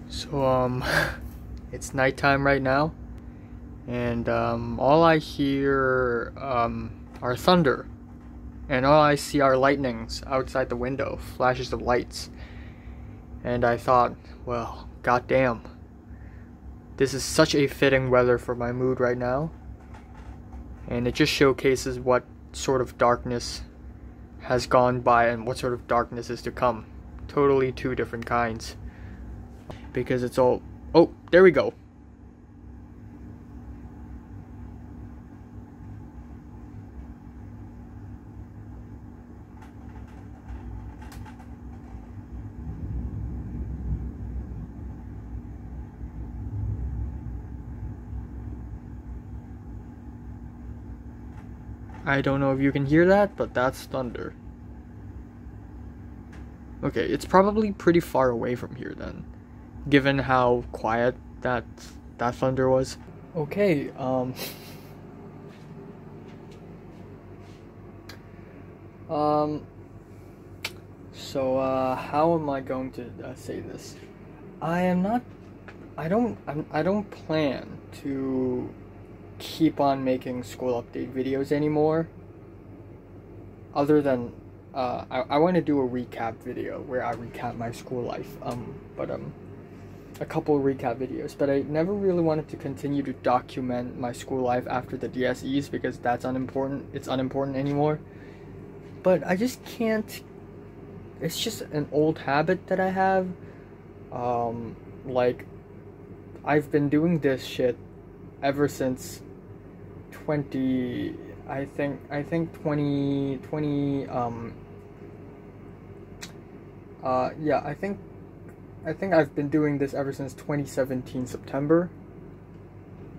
So, it's nighttime right now, and all I hear are thunder, and all I see are lightnings outside the window, flashes of lights. And I thought, well, goddamn, this is such a fitting weather for my mood right now, and it just showcases what sort of darkness has gone by and what sort of darkness is to come. Totally two different kinds. Because it's all... Oh, there we go. I don't know if you can hear that, but that's thunder. Okay, it's probably pretty far away from here then, given how quiet that thunder was. Okay, how am I going to say this? I don't plan to keep on making school update videos anymore. Other than, I want to do a recap video where I recap my school life, a couple of recap videos, but I never really wanted to continue to document my school life after the DSEs because it's unimportant anymore. But I just can't, it's just an old habit that I have. Like, I've been doing this shit ever since I think 2020, yeah, I think I've been doing this ever since 2017 September,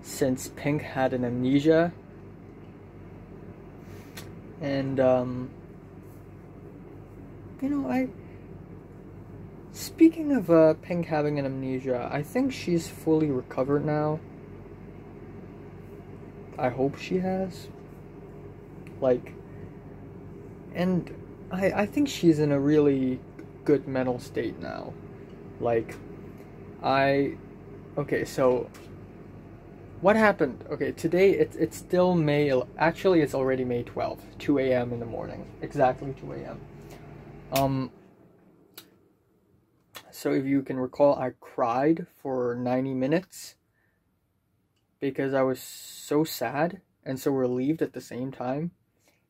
since Pink had an amnesia. And speaking of Pink having an amnesia, I think she's fully recovered now. I hope she has. Like, and I think she's in a really good mental state now. Like, okay, so what happened? Okay, today it's still actually it's already May 12th, 2 a.m. in the morning, exactly 2 a.m. So if you can recall, I cried for 90 minutes because I was so sad and so relieved at the same time.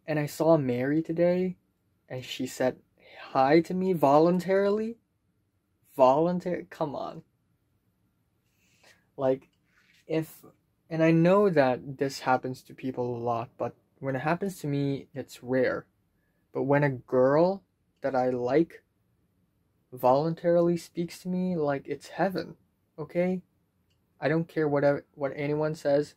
And I saw Mary today, and she said hi to me voluntarily. Come on. Like, and I know that this happens to people a lot, but when it happens to me, it's rare. But when a girl that I like voluntarily speaks to me, like, it's heaven, okay? I don't care what anyone says.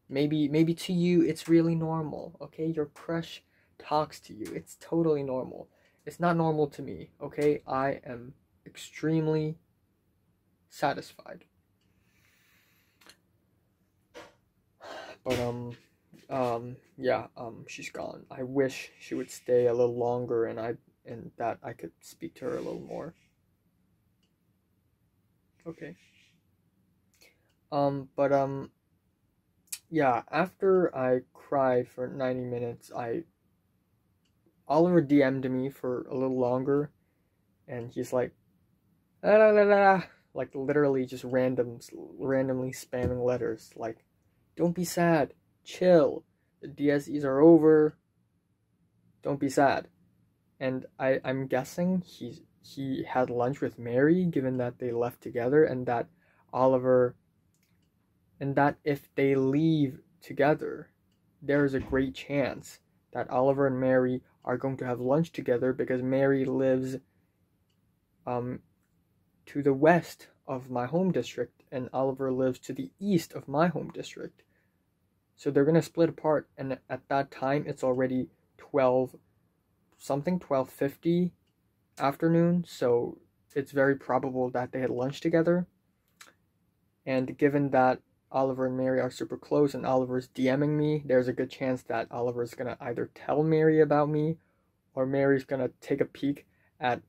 Maybe to you it's really normal, okay? Your crush talks to you. It's totally normal. It's not normal to me, okay? I am extremely satisfied. But yeah, she's gone. I wish she would stay a little longer and that I could speak to her a little more. Okay. Yeah, after I cried for 90 minutes, Oliver DM'd me for a little longer, and he's like, la la la la, like literally just randomly spamming letters, like, don't be sad, chill, the DSEs are over, don't be sad. And I'm guessing he had lunch with Mary, given that they left together, and that if they leave together, there is a great chance that Oliver and Mary are going to have lunch together because Mary lives to the west of my home district and Oliver lives to the east of my home district. So they're going to split apart, and at that time it's already 12:50 afternoon, so it's very probable that they had lunch together. And given that Oliver and Mary are super close and Oliver's DMing me, there's a good chance that Oliver's gonna either tell Mary about me or Mary's gonna take a peek at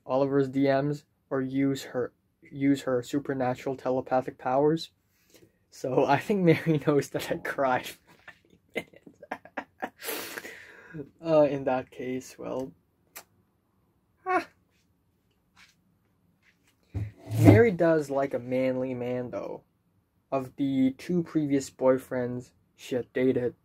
Oliver's DMs or use use her supernatural telepathic powers. So I think Mary knows that I cried for 5 minutes. In that case, well, Mary does like a manly man, though. Of the 2 previous boyfriends she had dated,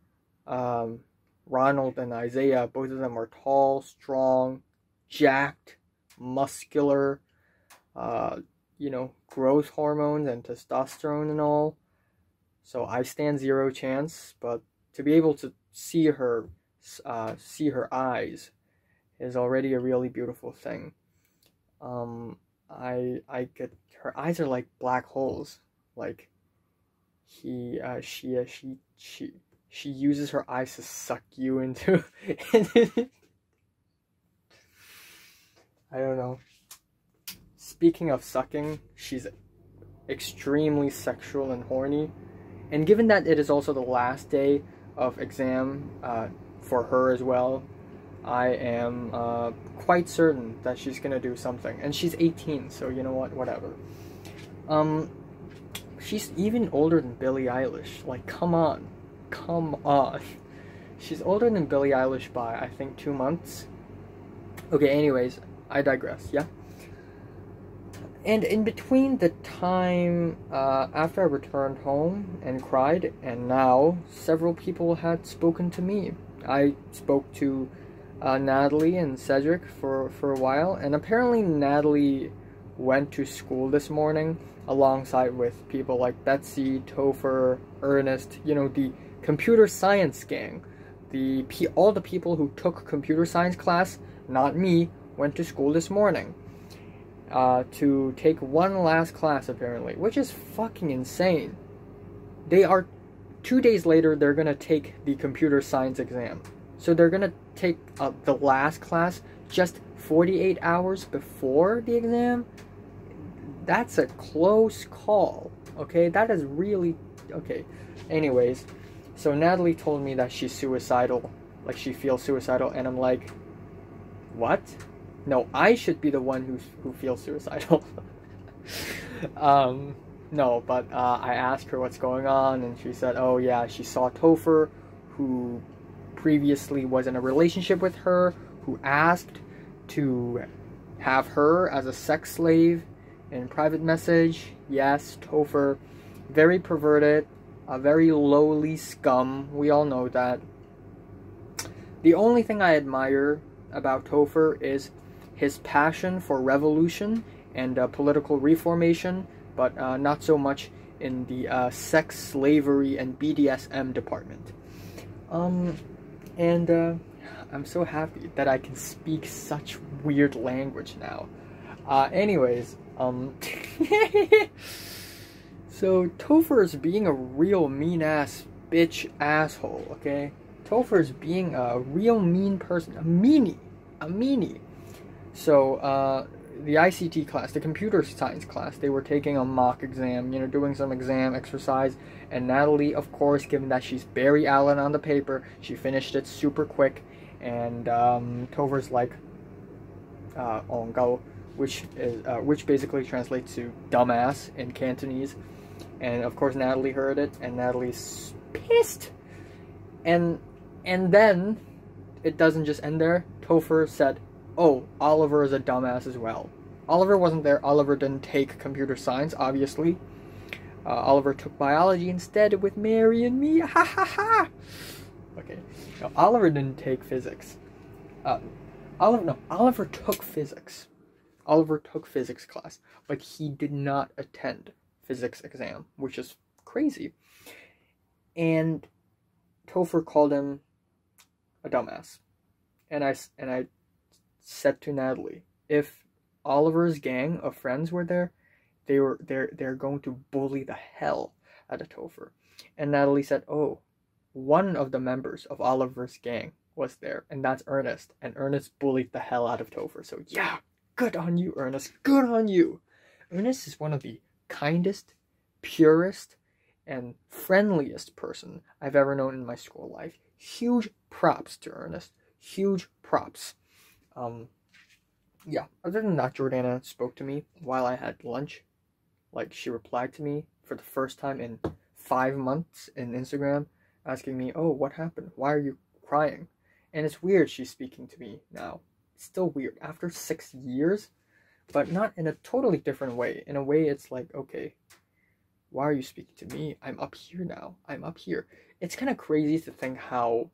Ronald and Isaiah, both of them were tall, strong, jacked, muscular, growth hormones and testosterone and all. So I stand 0 chance, but to be able to see her eyes is already a really beautiful thing. I get, her eyes are like black holes. Like she uses her eyes to suck you into. I don't know. Speaking of sucking, she's extremely sexual and horny. And given that it is also the last day of exam for her as well, I am quite certain that she's gonna do something. And she's 18, so you know what? Whatever. She's even older than Billie Eilish. Like, come on. Come on. She's older than Billie Eilish by, I think, 2 months. Okay, anyways, I digress, yeah? And in between the time after I returned home and cried, and now, several people had spoken to me. I spoke to Natalie and Cedric for a while, and apparently Natalie went to school this morning alongside with people like Betsy, Topher, Ernest, the computer science gang. All the people who took computer science class, not me, went to school this morning to take one last class apparently, which is fucking insane. 2 days later, they're gonna take the computer science exam. So they're gonna take the last class just 48 hours before the exam. That's a close call, okay? That is really, okay. Anyways, so Natalie told me that she's suicidal, like she feels suicidal, and I'm like, what? No, I should be the one who feels suicidal. No, but I asked her what's going on, and she said, oh yeah, she saw Topher, who previously was in a relationship with her, who asked to have her as a sex slave in private message. Yes, Topher, very perverted, a very lowly scum, we all know that. The only thing I admire about Topher is his passion for revolution and political reformation, but not so much in the sex slavery and BDSM department. I'm so happy that I can speak such weird language now. Anyways, so Topher's being a real mean-ass bitch asshole, okay? Topher's being a real mean person, a meanie. So, the ICT class, the computer science class, they were taking a mock exam, doing some exam exercise, and Natalie, of course, given that she's Barry Allen on the paper, she finished it super quick, and Topher's like, Ongao, which basically translates to dumbass in Cantonese, and of course Natalie heard it, and Natalie's pissed, and then it doesn't just end there. Topher said, oh, Oliver is a dumbass as well. Oliver wasn't there. Oliver didn't take computer science, obviously. Oliver took biology instead with Mary and me. Ha ha ha! Okay. No, Oliver didn't take physics. Oliver took physics. Oliver took physics class, but he did not attend physics exam, which is crazy. And Topher called him a dumbass. And I said to Natalie, if Oliver's gang of friends were there, they're going to bully the hell out of Topher. And Natalie said, oh, one of the members of Oliver's gang was there, and that's Ernest. And Ernest bullied the hell out of Topher. So yeah, good on you, Ernest. Good on you. Ernest is one of the kindest, purest, and friendliest person I've ever known in my school life. Huge props to Ernest. Huge props. Yeah, other than that, Jordana spoke to me while I had lunch Like, she replied to me for the first time in 5 months in Instagram, asking me, oh, what happened? Why are you crying? And it's weird she's speaking to me now. It's still weird. After 6 years, but not in a totally different way. In a way, it's like, okay, why are you speaking to me? I'm up here now. I'm up here. It's kind of crazy to think how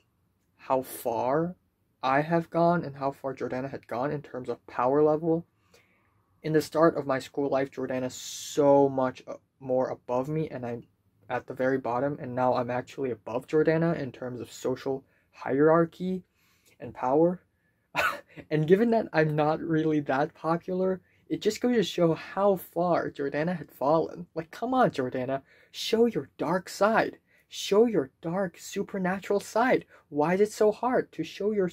far I have gone and how far Jordana had gone in terms of power level. In the start of my school life, Jordana's so much more above me, and I'm at the very bottom, and now I'm actually above Jordana in terms of social hierarchy and power. And given that I'm not really that popular, it just goes to show how far Jordana had fallen. Like, come on, Jordana, show your dark side. Show your dark supernatural side. Why is it so hard to show your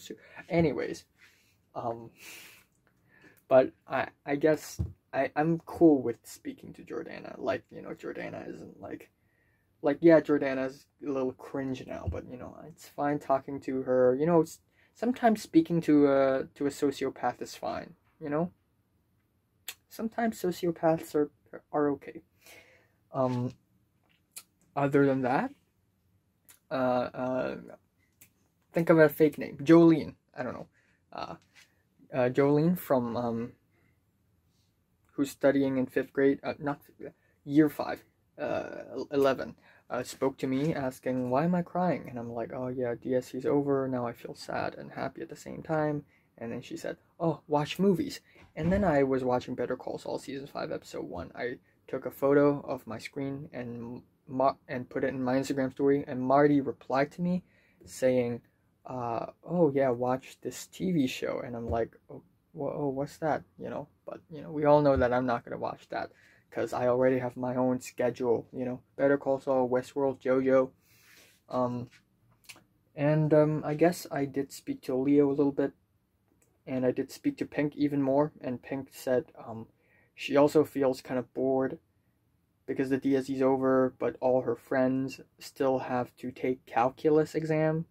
anyways, but I guess I'm cool with speaking to Jordana. Like, you know, Jordana isn't like yeah, Jordana's a little cringe now, but you know, it's fine talking to her. You know, sometimes speaking to a sociopath is fine, you know? Sometimes sociopaths are okay. Other than that, think of a fake name. Jolene. I don't know. Jolene from who's studying in 5th grade, not year 5, 11, spoke to me asking, why am I crying? And I'm like, oh yeah, DSC's over, now I feel sad and happy at the same time. And then she said, oh, watch movies. And then I was watching Better Call Saul Season 5, Episode 1. I took a photo of my screen and put it in my Instagram story, and Marty replied to me saying, oh yeah, watch this TV show. And I'm like, oh, what's that? You know, but you know, we all know that I'm not going to watch that, because I already have my own schedule, you know, Better Call Saul, Westworld, JoJo. I guess I did speak to Leo a little bit, and I did speak to Pink even more, and Pink said she also feels kind of bored because the DSE's over, but all her friends still have to take calculus exam.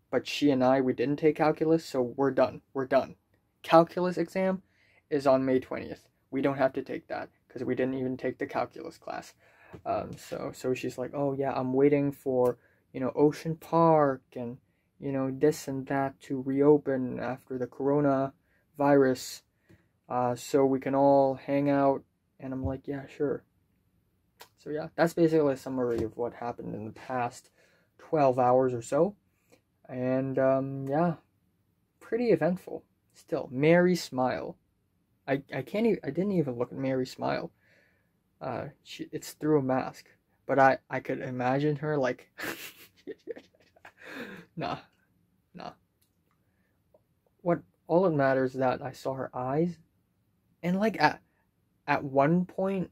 But she and I, we didn't take calculus, so we're done. We're done. Calculus exam is on May 20th. We don't have to take that, because we didn't even take the calculus class. So she's like, oh yeah, I'm waiting for, you know, Ocean Park and, you know, this and that to reopen after the coronavirus, so we can all hang out. And I'm like, yeah, sure. So yeah, that's basically a summary of what happened in the past 12 hours or so. And yeah, pretty eventful. Still, Mary's smile. I didn't even look at Mary's smile. It's through a mask, but I could imagine her like nah. What all that matters is that I saw her eyes, and like at one point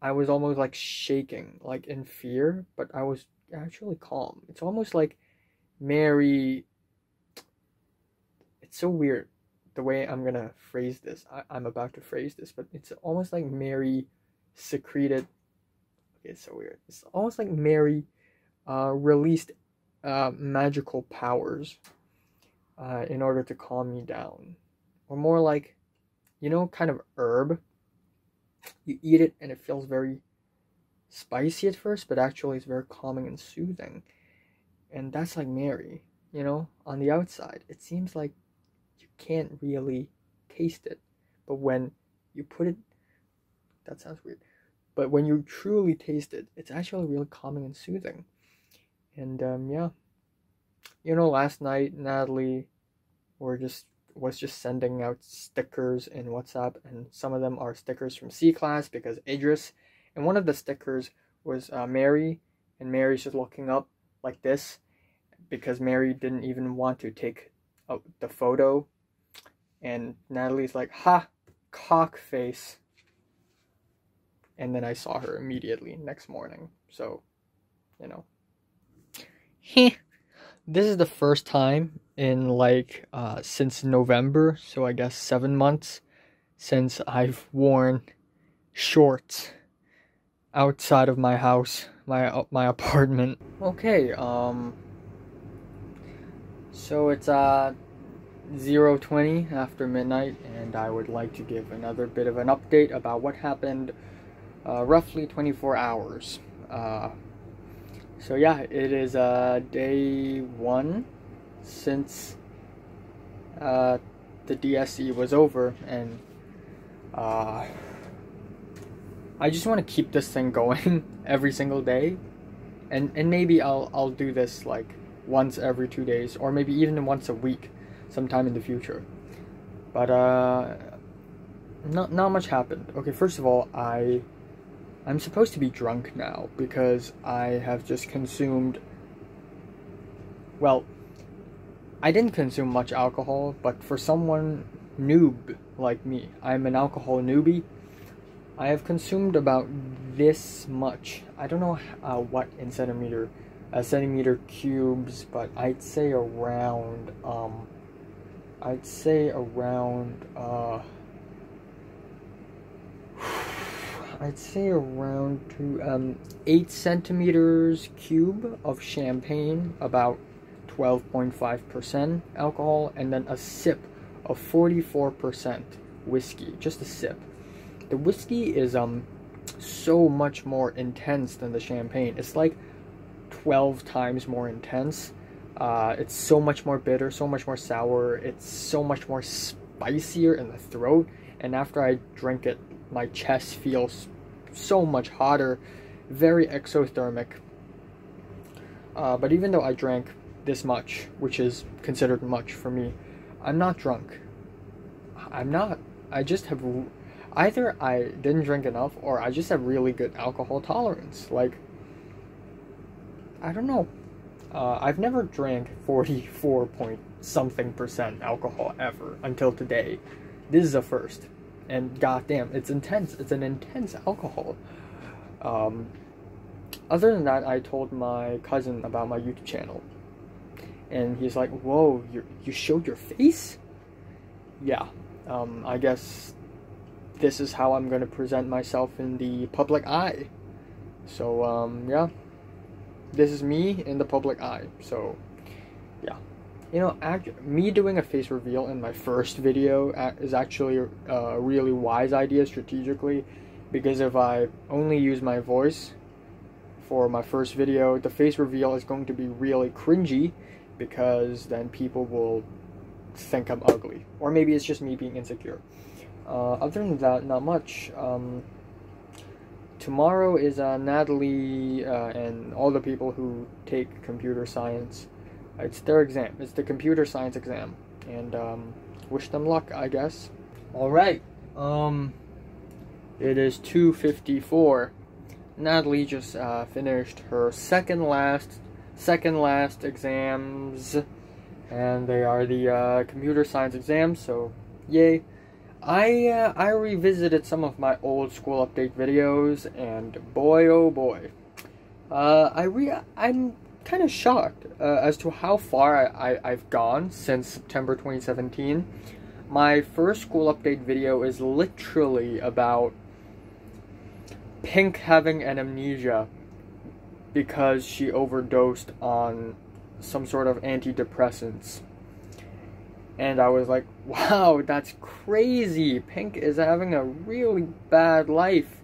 I was almost like shaking, like in fear, but I was actually calm. It's almost like Mary, it's so weird the way I'm gonna phrase this. I'm about to phrase this, but it's almost like Mary secreted, it's so weird. It's almost like Mary released magical powers in order to calm me down. Or more like, you know, kind of herb. You eat it and it feels very spicy at first, but actually it's very calming and soothing. And that's like Mary, you know, on the outside. It seems like you can't really taste it. But when you put it, that sounds weird. But when you truly taste it, it's actually really calming and soothing. And yeah. You know, last night, Natalie was just sending out stickers in WhatsApp, and some of them are stickers from C class because Idris, and one of the stickers was Mary, and Mary's just looking up like this because Mary didn't even want to take the photo, and Natalie's like, ha, cock face. And then I saw her immediately next morning. So, you know. This is the first time in like since November, so I guess 7 months, since I've worn shorts outside of my house, my apartment. Okay, so it's 0:20 after midnight, and I would like to give another bit of an update about what happened roughly 24 hours. So yeah, it is day 1 since the DSE was over, and I just want to keep this thing going every single day, and maybe I'll do this like once every 2 days, or maybe even once a week sometime in the future. But not much happened. Okay, first of all, I'm supposed to be drunk now because I have just consumed, well, I didn't consume much alcohol, but for someone noob like me, I'm an alcohol newbie, I have consumed about this much. I don't know what in centimeter cubes, but I'd say around 8 centimeters cube of champagne, about 12.5% alcohol, and then a sip of 44% whiskey, just a sip. The whiskey is so much more intense than the champagne. It's like 12 times more intense. It's so much more bitter, so much more sour. It's so much more spicier in the throat, and after I drink it, my chest feels so much hotter, very exothermic. But even though I drank this much, which is considered much for me, I'm not drunk. I'm not. I just have, either I didn't drink enough, or I just have really good alcohol tolerance. Like, I don't know. I've never drank 44 point something % alcohol ever until today. This is a first. And goddamn, it's intense. It's an intense alcohol. Other than that, I told my cousin about my YouTube channel, and he's like, "Whoa, you showed your face?" Yeah. I guess this is how I'm gonna present myself in the public eye. So yeah, this is me in the public eye. So yeah. You know, me doing a face reveal in my first video is actually a really wise idea strategically, because if I only use my voice for my first video, the face reveal is going to be really cringy, because then people will think I'm ugly. Or maybe it's just me being insecure. Other than that, not much. Tomorrow is Natalie and all the people who take computer science. It's their exam. It's the computer science exam, and wish them luck, I guess. All right. It is 2:54. Natalie just finished her second last exams, and they are the computer science exams. So, yay! I revisited some of my old school update videos, and boy, oh boy, I'm kind of shocked as to how far I've gone since September 2017. My first school update video is literally about Pink having an amnesia because she overdosed on some sort of antidepressants. And I was like, wow, that's crazy. Pink is having a really bad life.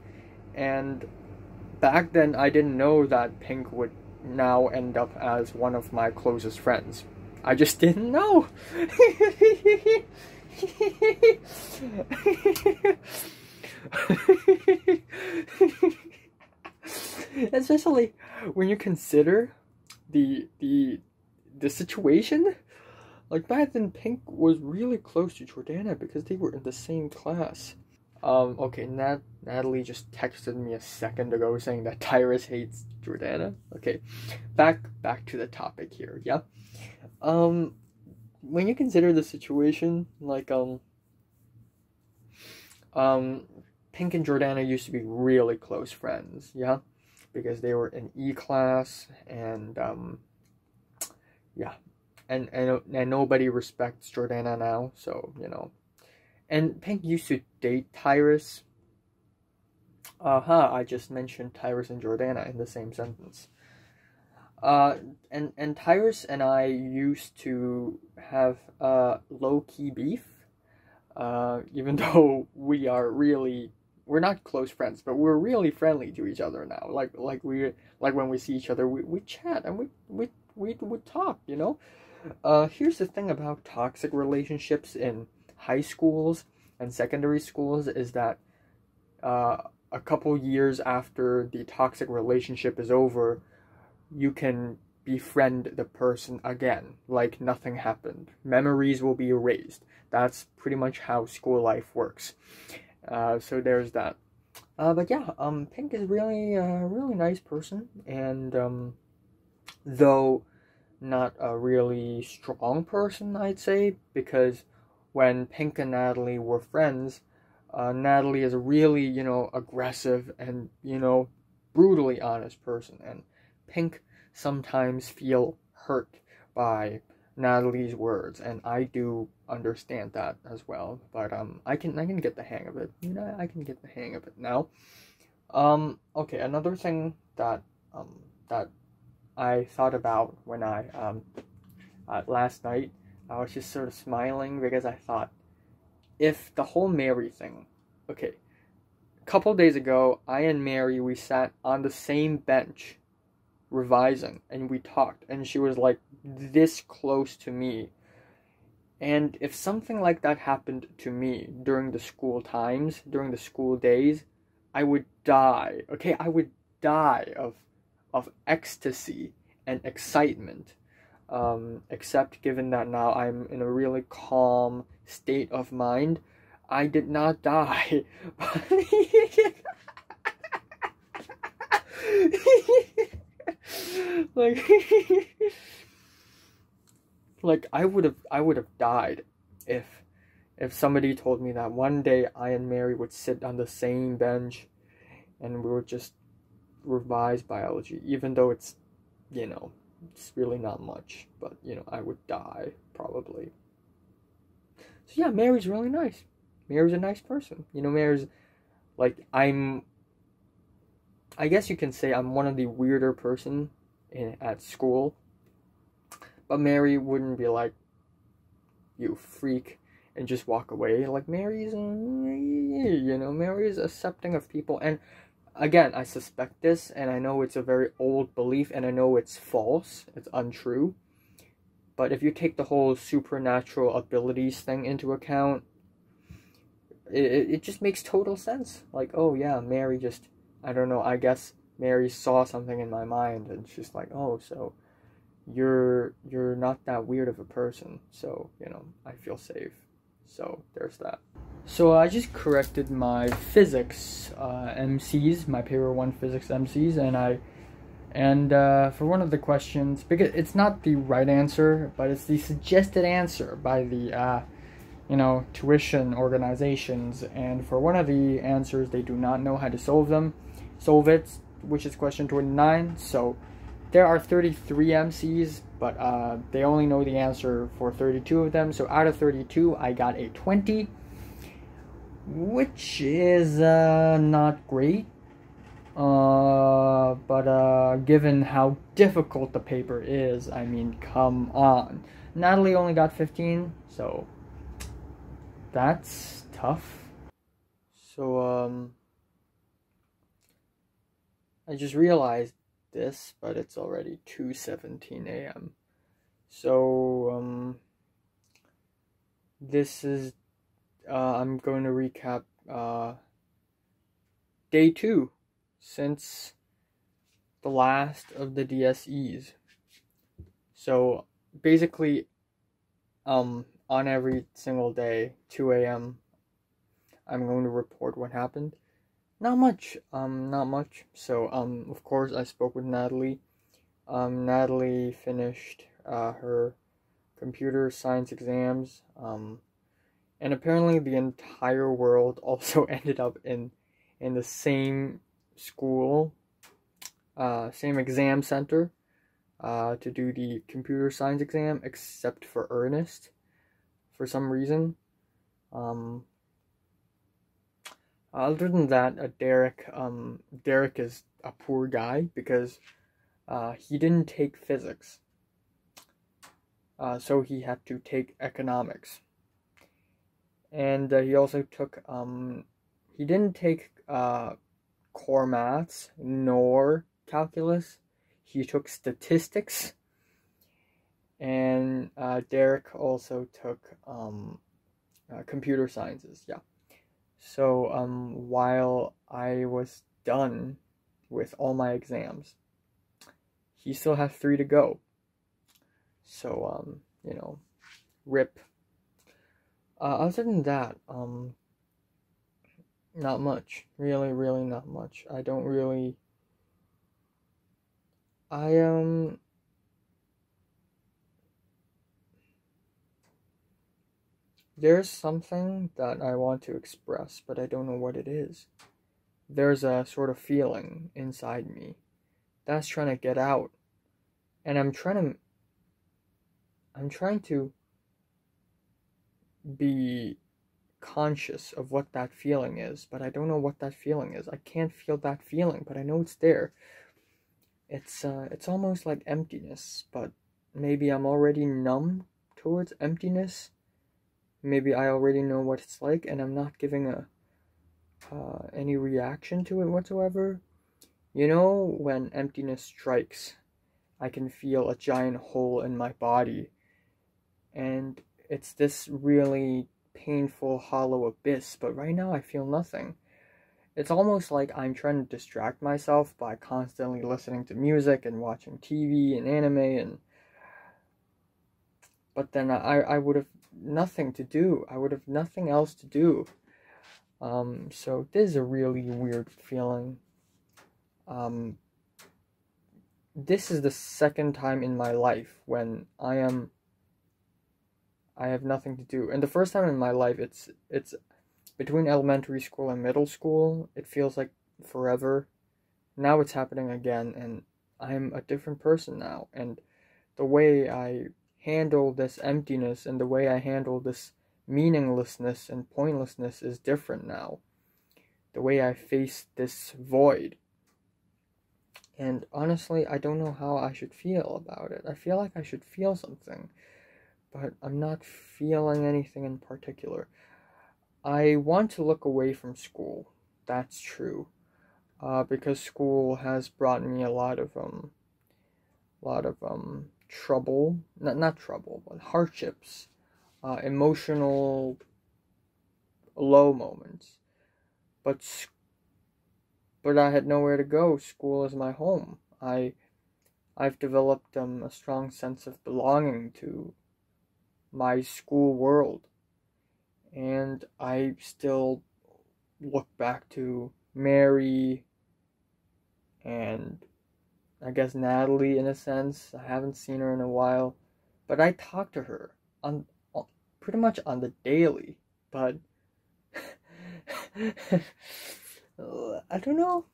And back then, I didn't know that Pink would now end up as one of my closest friends. I just didn't know. Especially when you consider the situation. Like, back then, Pink was really close to Jordana because they were in the same class. Okay, Natalie just texted me a second ago saying that Tyrus hates Jordana. Okay, back to the topic here, yeah? When you consider the situation, like, Pink and Jordana used to be really close friends, yeah? Because they were in E class, and, yeah. And nobody respects Jordana now, so, you know. And Pink used to date Tyrus. I just mentioned Tyrus and Jordana in the same sentence. And Tyrus and I used to have low-key beef, even though we are really we're not close friends, but we're really friendly to each other now. Like when we see each other, we chat and we talk, you know. Here's the thing about toxic relationships in high schools and secondary schools is that a couple years after the toxic relationship is over, you can befriend the person again, like nothing happened. Memories will be erased. That's pretty much how school life works. So there's that. But yeah, Pink is really a really nice person, and though not a really strong person, I'd say, because when Pink and Natalie were friends, Natalie is a really, you know, aggressive and, you know, brutally honest person, and Pink sometimes feel hurt by Natalie's words, and I do understand that as well. But I can get the hang of it. You know, I can get the hang of it now. Okay, another thing that that I thought about when I last night, I was just sort of smiling because I thought, if the whole Mary thing, okay, a couple days ago, I and Mary, we sat on the same bench revising, and we talked, and she was like this close to me. And if something like that happened to me during the school times, during the school days, I would die. Okay, I would die of ecstasy and excitement. Except given that now I'm in a really calm state of mind, I did not die. like like I would have died if somebody told me that one day I and Mary would sit on the same bench and we would just revise biology, even though it's, you know, it's really not much, but, you know, I would die probably. So yeah, Mary's really nice. Mary's a nice person. You know, Mary's like, I guess you can say I'm one of the weirder person at school, but Mary wouldn't be like, you freak, and just walk away. Like, Mary's, you know, Mary's accepting of people. And again, I suspect this, and I know it's a very old belief, and I know it's false, it's untrue. But if you take the whole supernatural abilities thing into account, it just makes total sense. Like, oh yeah, Mary just, I don't know, I guess Mary saw something in my mind, and she's like, oh, so you're not that weird of a person, so, you know, I feel safe. So there's that. So I just corrected my physics MCs, my paper 1 physics MCs, and for one of the questions, because it's not the right answer, but it's the suggested answer by the you know, tuition organizations, and for one of the answers they do not know how to solve it, which is question 29. So there are 33 MCs, but they only know the answer for 32 of them. So out of 32, I got a 20, which is not great. But given how difficult the paper is, I mean, come on. Natalie only got 15, so that's tough. So, I just realized this, but it's already 2:17 a.m. So, this is, I'm going to recap, day 2 since the last of the DSEs. So, basically, on every single day, 2 a.m., I'm going to report what happened. Not much. So, of course, I spoke with Natalie. Natalie finished her computer science exams. And apparently the entire world also ended up in the same school, same exam center, to do the computer science exam, except for Ernest, for some reason. Other than that, Derek is a poor guy because he didn't take physics, so he had to take economics, and he also took he didn't take core maths nor calculus. He took statistics, and Derek also took computer sciences. Yeah. So while I was done with all my exams, he still has 3 to go. So you know, rip. Other than that, not much. Really, really not much. I don't really. There's something that I want to express, but I don't know what it is. There's a sort of feeling inside me that's trying to get out, and I'm trying to be conscious of what that feeling is, but I don't know what that feeling is. I can't feel that feeling, but I know it's there. It's almost like emptiness, but maybe I'm already numb towards emptiness. Maybe I already know what it's like, and I'm not giving any reaction to it whatsoever. You know, when emptiness strikes, I can feel a giant hole in my body, and it's this really painful, hollow abyss, but right now I feel nothing. It's almost like I'm trying to distract myself by constantly listening to music and watching TV and anime, but then I would have nothing to do. I would have nothing else to do. So this is a really weird feeling. This is the second time in my life when I have nothing to do. And the first time in my life, it's between elementary school and middle school. It feels like forever. Now it's happening again, and I'm a different person now. And the way I handle this emptiness and the way I handle this meaninglessness and pointlessness is different now. The way I face this void. And honestly, I don't know how I should feel about it. I feel like I should feel something, but I'm not feeling anything in particular. I want to look away from school. That's true. Because school has brought me a lot of trouble. Not trouble, but hardships. Emotional low moments. But I had nowhere to go. School is my home. I've developed a strong sense of belonging to my school world, and I still look back to Mary and I guess Natalie in a sense. I haven't seen her in a while, but I talk to her on pretty much on the daily. But I don't know.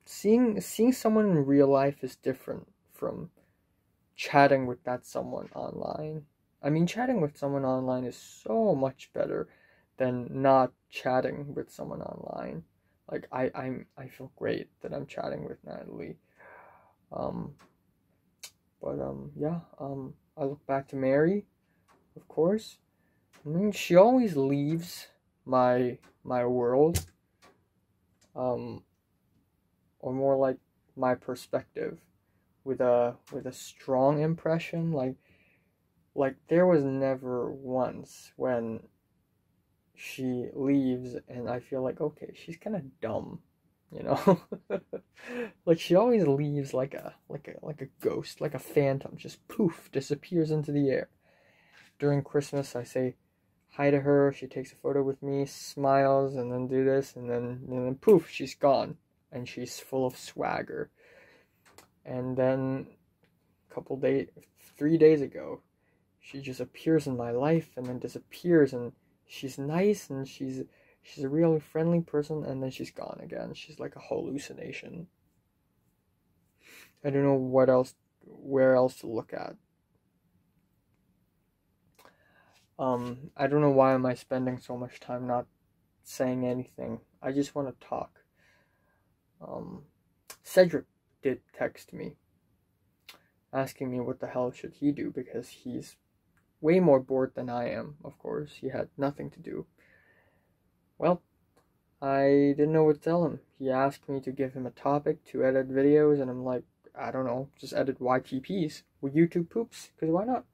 Seeing someone in real life is different from chatting with that someone online. I mean, chatting with someone online is so much better than not chatting with someone online. Like I feel great that I'm chatting with Natalie. Yeah. I look back to Mary, of course. I mean, she always leaves my world. Or more like my perspective, with a strong impression. Like there was never once when she leaves and I feel like, okay, she's kind of dumb, you know. Like she always leaves like a ghost, like a phantom, just poof, disappears into the air. During Christmas, I say hi to her, she takes a photo with me, smiles, and then do this, and then poof, she's gone, and she's full of swagger. And then 3 days ago, she just appears in my life and then disappears, and she's nice and she's a really friendly person, and then she's gone again. She's like a hallucination. I don't know where else to look at. I don't know why am I spending so much time not saying anything. I just want to talk. Cedric did text me asking me what the hell should he do, because he's way more bored than I am, of course. He had nothing to do. Well, I didn't know what to tell him. He asked me to give him a topic to edit videos, and I'm like, I don't know, just edit YTPs with YouTube poops, because why not?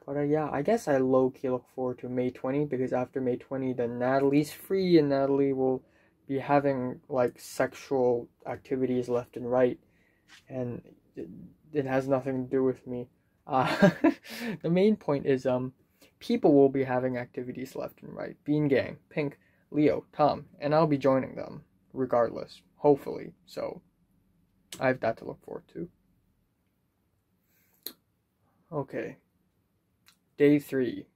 But yeah, I guess I low-key look forward to May 20, because after May 20, then Natalie's free, and Natalie will be having, like, sexual activities left and right, and it has nothing to do with me. The main point is, people will be having activities left and right. Bean Gang, Pink, Leo, Tom, and I'll be joining them, regardless, hopefully, so I have that to look forward to. Okay. Day 3,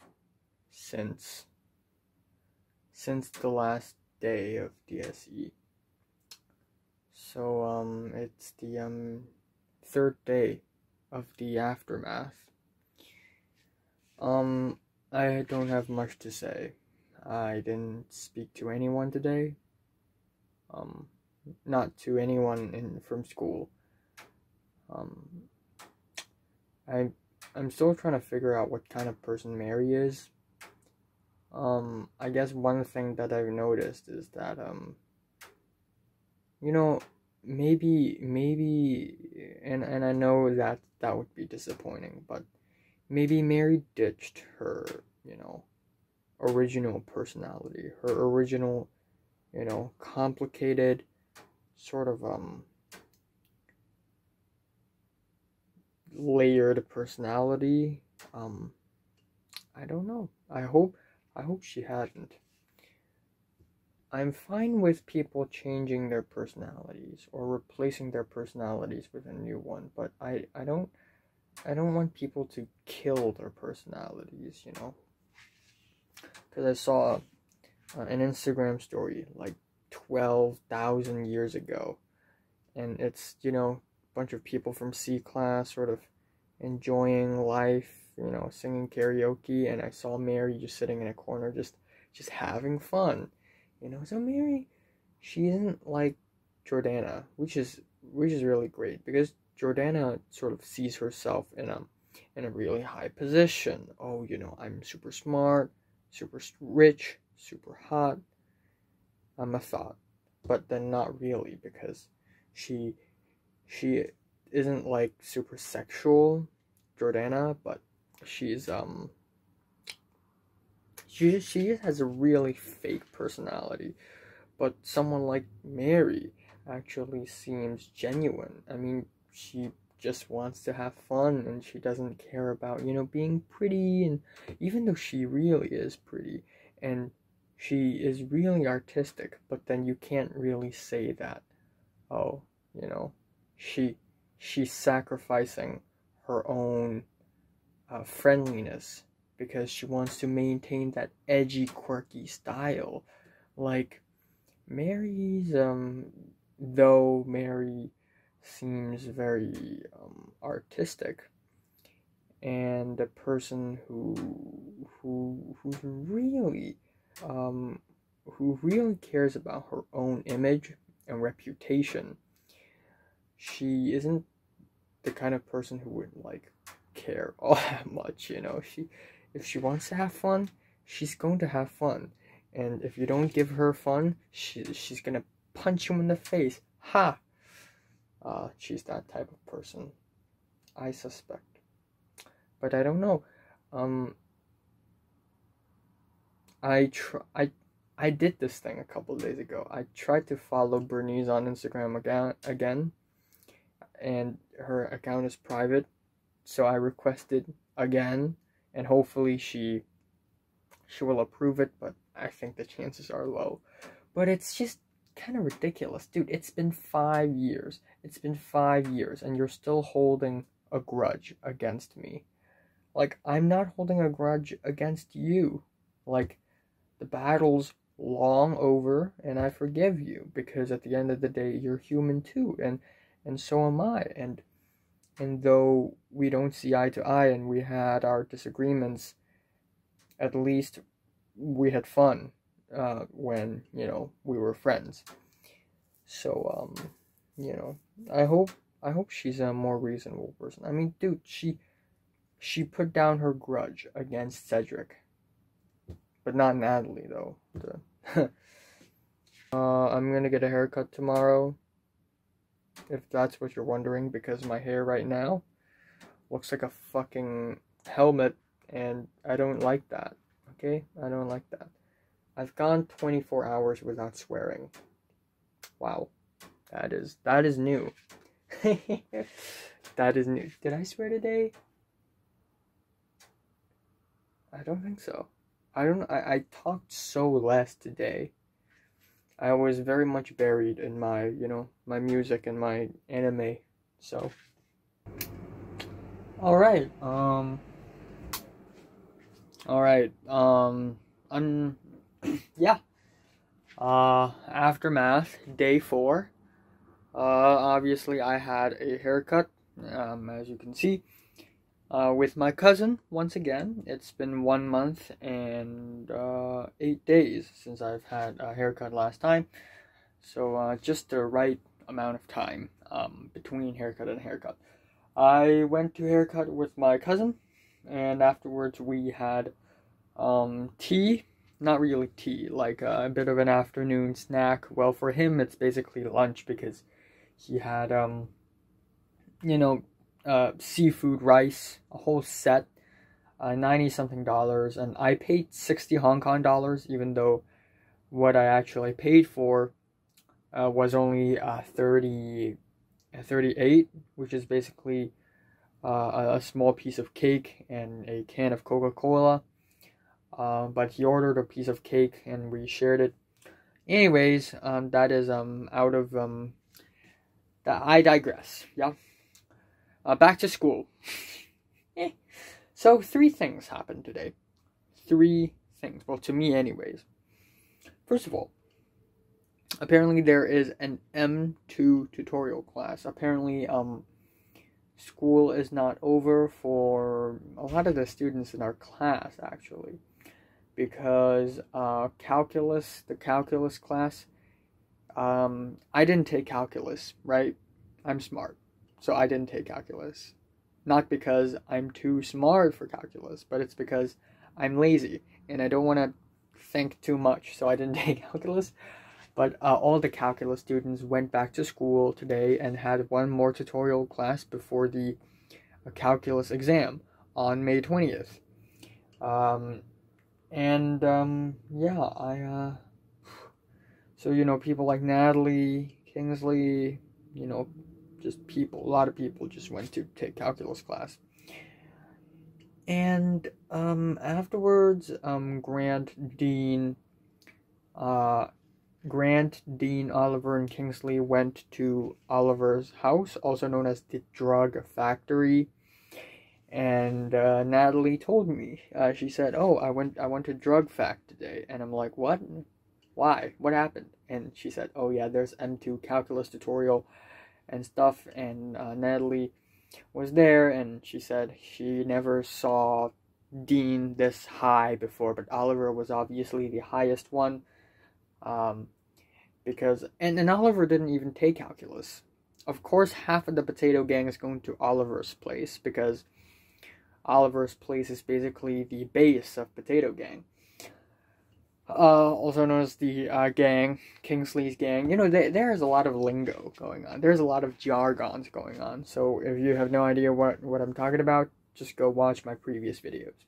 since the last day of DSE. So, it's the, 3rd day of the aftermath. I don't have much to say. I didn't speak to anyone today. Not to anyone from school. I'm still trying to figure out what kind of person Mary is. I guess one thing that I've noticed is that, you know, maybe, and I know that would be disappointing, but maybe Mary ditched her, you know, original personality, her original, you know, complicated, sort of, layered personality. I don't know. I hope she hadn't. I'm fine with people changing their personalities or replacing their personalities with a new one, but I don't want people to kill their personalities, you know? Because I saw an Instagram story like 12,000 years ago, and it's, you know, a bunch of people from C class sort of enjoying life, you know, singing karaoke, and I saw Mary just sitting in a corner just having fun, you know. So Mary, she isn't like Jordana, which is really great, because Jordana sort of sees herself in a really high position. Oh, you know, I'm super smart, super rich, super hot. I'm a thought, but then not really, because she isn't like super sexual, Jordana, but she's she just has a really fake personality. But someone like Mary actually seems genuine. I mean, she just wants to have fun, and she doesn't care about, you know, being pretty, and even though she really is pretty, and she is really artistic, but then you can't really say that, oh, you know, she's sacrificing her own friendliness because she wants to maintain that edgy, quirky style. Like, Mary's, though Mary seems very artistic, and a person who's really who really cares about her own image and reputation, she isn't the kind of person who would like care all that much, you know. If she wants to have fun, she's going to have fun, and if you don't give her fun, she's gonna punch you in the face. Ha! She's that type of person, I suspect, but I don't know. I did this thing a couple days ago. I tried to follow Bernice on Instagram again, and her account is private, so I requested again, and hopefully she will approve it, but I think the chances are low. But it's just kind of ridiculous, dude. It's been 5 years. It's been 5 years, and you're still holding a grudge against me. Like, I'm not holding a grudge against you. Like, the battle's long over, and I forgive you, because at the end of the day, you're human too, and so am I, and though we don't see eye to eye and we had our disagreements, at least we had fun when, you know, we were friends. So, you know, I hope she's a more reasonable person. I mean, dude, she put down her grudge against Cedric, but not Natalie, though. I'm gonna get a haircut tomorrow, if that's what you're wondering, because my hair right now looks like a fucking helmet, and I don't like that, okay? I don't like that. I've gone 24 hours without swearing. Wow. That is new. That is new. Did I swear today? I don't think so. I talked so less today. I was very much buried in my, my music and my anime. So, all right. Yeah. Aftermath, day 4. Obviously I had a haircut, as you can see, with my cousin once again. It's been 1 month and 8 days since I've had a haircut last time. So just the right amount of time between haircut and haircut. I went to haircut with my cousin, and afterwards we had tea. Not really tea, like a bit of an afternoon snack. Well, for him it's basically lunch, because he had seafood rice, a whole set, 90 something dollars, and I paid 60 Hong Kong dollars, even though what I actually paid for was only 38, which is basically a small piece of cake and a can of Coca-Cola. But he ordered a piece of cake and we shared it. Anyways, that is out of I digress. Yeah. Back to school. So 3 things happened today. 3 things. Well, to me anyways. First of all, apparently there is an M2 tutorial class. Apparently school is not over for a lot of the students in our class, actually, because the calculus class, I didn't take calculus, right? I'm smart, so I didn't take calculus. Not because I'm too smart for calculus, but it's because I'm lazy and I don't want to think too much, so I didn't take calculus. But all the calculus students went back to school today and had 1 more tutorial class before the calculus exam on May 20th. Yeah, so, people like Natalie, Kingsley, just a lot of people just went to take calculus class. And afterwards, Grant, Dean, Oliver, and Kingsley went to Oliver's house, also known as the drug factory. And Natalie told me, she said, "Oh, I went to drug fact today," and I'm like, "What? Why? What happened?" And she said, "Oh yeah, there's M2 calculus tutorial and stuff." And Natalie was there, and she said she never saw Dean this high before, but Oliver was obviously the highest one. Because and Oliver didn't even take calculus. Of course, half of the potato gang is going to Oliver's place, because Oliver's place is basically the base of potato gang. Also known as the gang, Kingsley's gang. There's a lot of lingo going on. There's a lot of jargons going on. So if you have no idea what I'm talking about, just go watch my previous videos.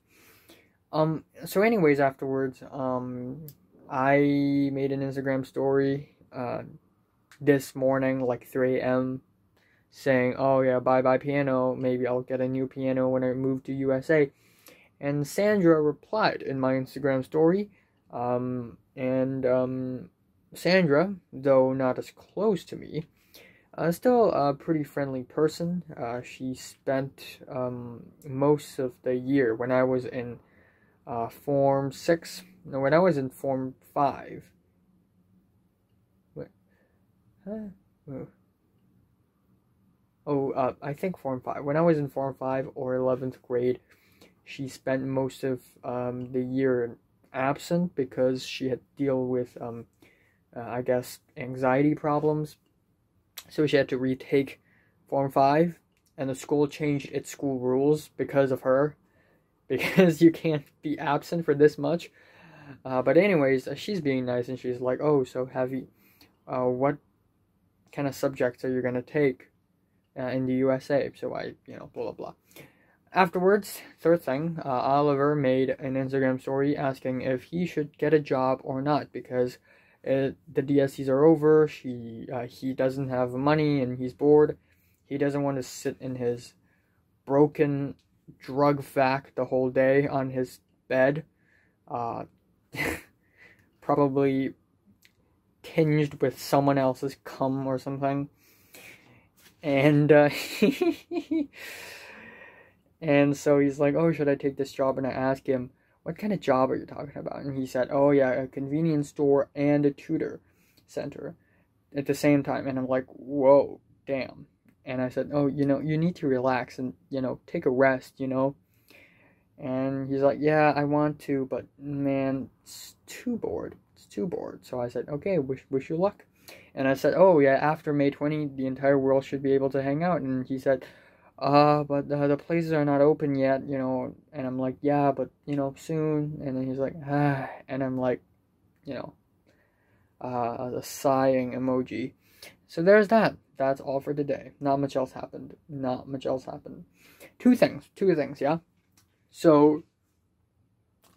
So anyways, afterwards, I made an Instagram story this morning, like 3 a.m., saying, "Oh yeah, bye piano, maybe I'll get a new piano when I move to USA." And Sandra replied in my Instagram story, Sandra, though not as close to me, still a pretty friendly person. She spent most of the year when I was in Form 6, no, when I was in Form 5. Wait. Huh? I think Form 5. When I was in Form 5 or 11th grade, she spent most of the year absent because she had to deal with, I guess, anxiety problems. So she had to retake Form 5, and the school changed its school rules because of her, because you can't be absent for this much. But anyways, she's being nice, and she's like, oh, so have you, what kind of subjects are you going to take in the USA? So I, blah, blah, blah. Afterwards, third thing, Oliver made an Instagram story asking if he should get a job or not, because the DSCs are over, he doesn't have money, and he's bored. He doesn't want to sit in his broken drug vac the whole day on his bed, probably tinged with someone else's cum or something. And and so he's like, oh, should I take this job? And I asked him, what kind of job are you talking about? And he said, oh yeah, a convenience store and a tutor center at the same time. And I'm like, whoa, damn. And I said, oh, you need to relax and, take a rest, And he's like, yeah, I want to, but man, it's too bored. It's too bored. So I said, okay, wish you luck. And I said, oh yeah, after May 20, the entire world should be able to hang out. And he said, but the places are not open yet, And I'm like, yeah, but, soon. And then he's like, ah. And I'm like, the sighing emoji. So there's that. That's all for today. Not much else happened. Not much else happened. Two things, yeah? So,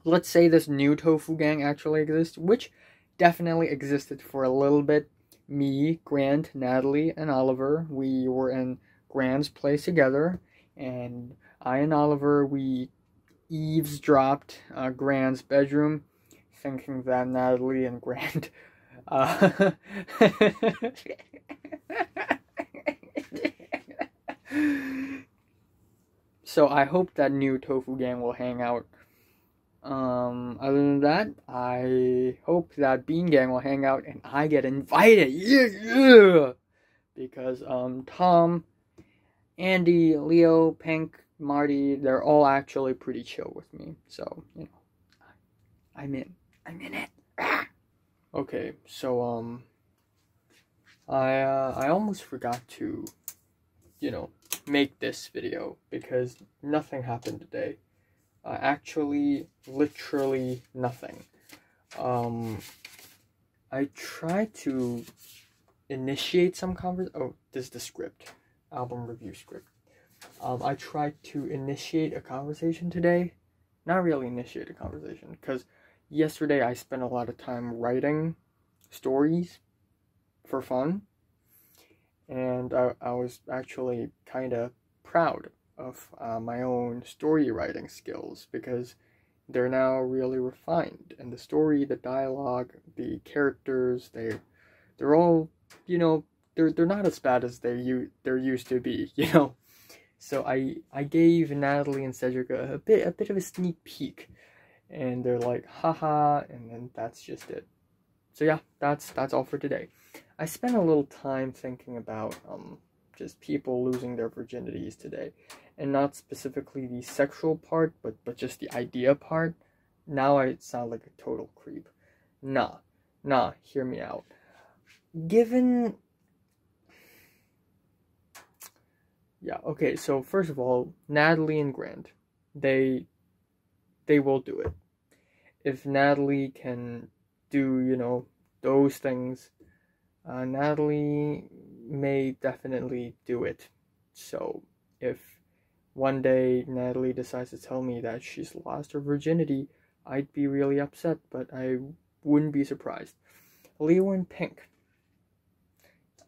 let's say this new tofu gang actually exists, which definitely existed for a little bit. Me, Grant, Natalie, and Oliver, we were in Grant's place together, and I and Oliver, we eavesdropped Grant's bedroom, thinking that Natalie and Grant so I hope that new tofu gang will hang out. Other than that, I hope that Bean Gang will hang out and I get invited. Yeah. Because Tom, Andy, Leo, Pink, Marty, they're all actually pretty chill with me. So, I'm in it. Okay, so I almost forgot to, make this video because nothing happened today. Actually, literally nothing. I tried to initiate some oh, this is the script, album review script. I tried to initiate a conversation today. Not really initiate a conversation, because yesterday I spent a lot of time writing stories for fun. And I was actually kind of proud of my own story writing skills, because they're now really refined. And the story, the dialogue, the characters, they're all, they're not as bad as they're used to be, So I gave Natalie and Cedric a bit of a sneak peek, and they're like, haha, and then that's just it. So yeah, that's all for today. I spent a little time thinking about just people losing their virginities today, and not specifically the sexual part, but just the idea part. Now I sound like a total creep. Nah, hear me out. Yeah, okay, so first of all, Natalie and Grant, they will do it. If Natalie can do, those things, Natalie may definitely do it. So, if one day Natalie decides to tell me that she's lost her virginity, I'd be really upset, but I wouldn't be surprised. Leo and Pink,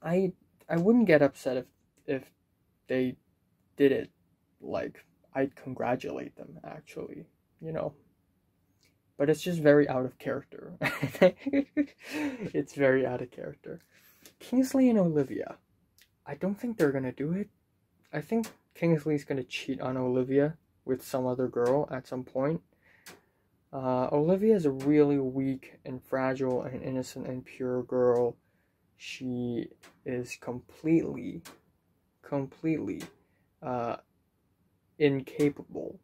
I wouldn't get upset if they did it. Like, I'd congratulate them, actually, But it's just very out of character. It's very out of character. Kingsley and Olivia, I don't think they're gonna do it. I think Kingsley's gonna cheat on Olivia with some other girl at some point. Olivia is a really weak and fragile and innocent and pure girl. She is completely incapable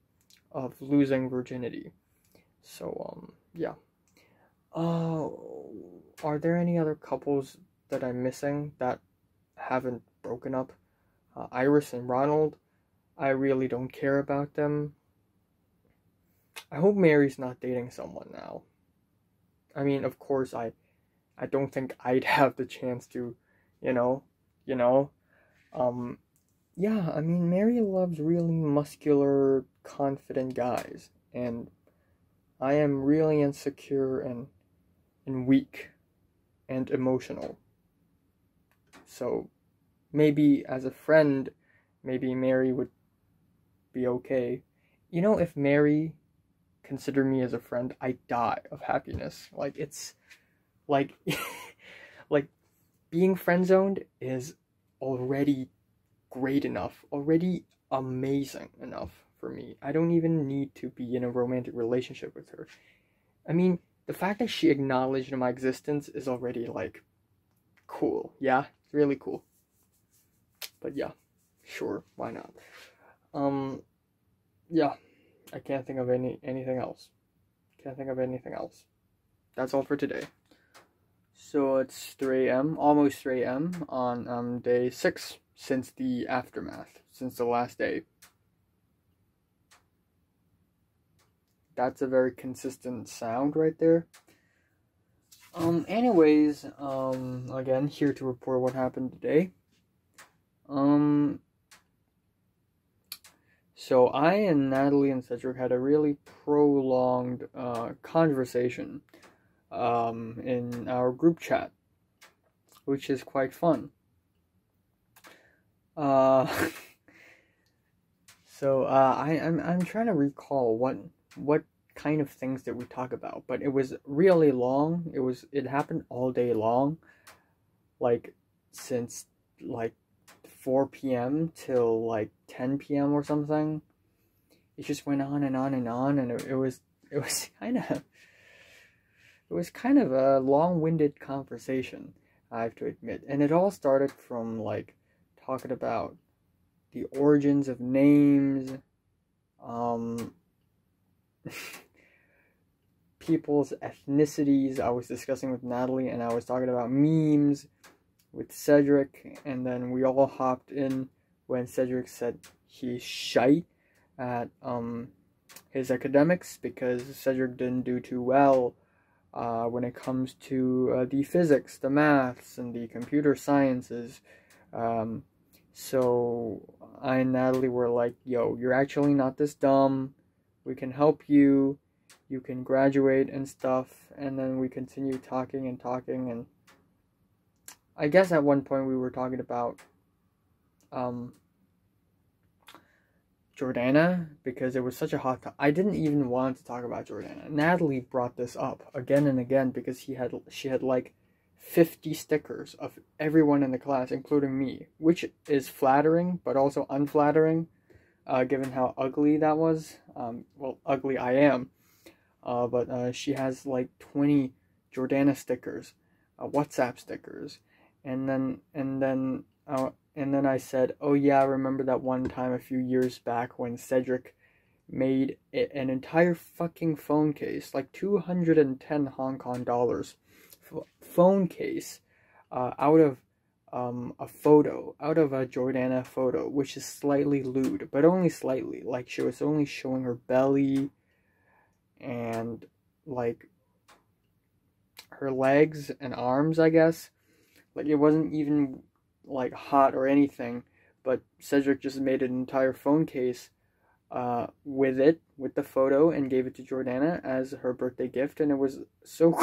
of losing virginity. So, yeah. Are there any other couples that I'm missing that haven't broken up? Iris and Ronald, I really don't care about them. I hope Mary's not dating someone now. I mean, of course, I don't think I'd have the chance to, you know, you know, yeah, I mean, Mary loves really muscular, confident guys, and I am really insecure and weak and emotional. So maybe as a friend, maybe Mary would be okay. You know, if Mary considered me as a friend, I'd die of happiness. Like, it's like like being friend zoned is already great enough, already amazing enough for me. I don't even need to be in a romantic relationship with her. I mean, the fact that she acknowledged my existence is already like cool. Yeah, it's really cool. But yeah, sure, why not? Yeah, I can't think of anything else. Can't think of anything else. That's all for today. So it's 3 a.m., almost 3 a.m. on day 6 since the aftermath, since the last day. That's a very consistent sound right there. Anyways, again, here to report what happened today. So I and Natalie and Cedric had a really prolonged conversation in our group chat, which is quite fun. I'm trying to recall what kind of things did we talk about, but it was really long. It happened all day long, like since like 4 p.m. till like 10 p.m. or something. It just went on and on and on, and it was kind of a long-winded conversation, I have to admit. And it all started from like talking about the origins of names, people's ethnicities. I was discussing with Natalie, and I was talking about memes with Cedric, and then we all hopped in when Cedric said he's shite at his academics because Cedric didn't do too well when it comes to the physics, the maths, and the computer sciences. So I and Natalie were like, yo, you're actually not this dumb. We can help you. You can graduate and stuff. And then we continued talking and talking. And I guess at one point we were talking about Jordana, because it was such a hot topic. I didn't even want to talk about Jordana. Natalie brought this up again and again because she had like 50 stickers of everyone in the class, including me, which is flattering, but also unflattering, given how ugly that was. Well, ugly I am. But she has like 20 Jordana stickers, WhatsApp stickers, and then I said, oh yeah, I remember that one time a few years back when Cedric made an entire fucking phone case, like 210 Hong Kong dollars phone case, out of a photo, out of a Jordana photo, which is slightly lewd, but only slightly. Like, she was only showing her belly and like her legs and arms, I guess. Like, it wasn't even like hot or anything, but Cedric just made an entire phone case with the photo, and gave it to Jordana as her birthday gift, and it was so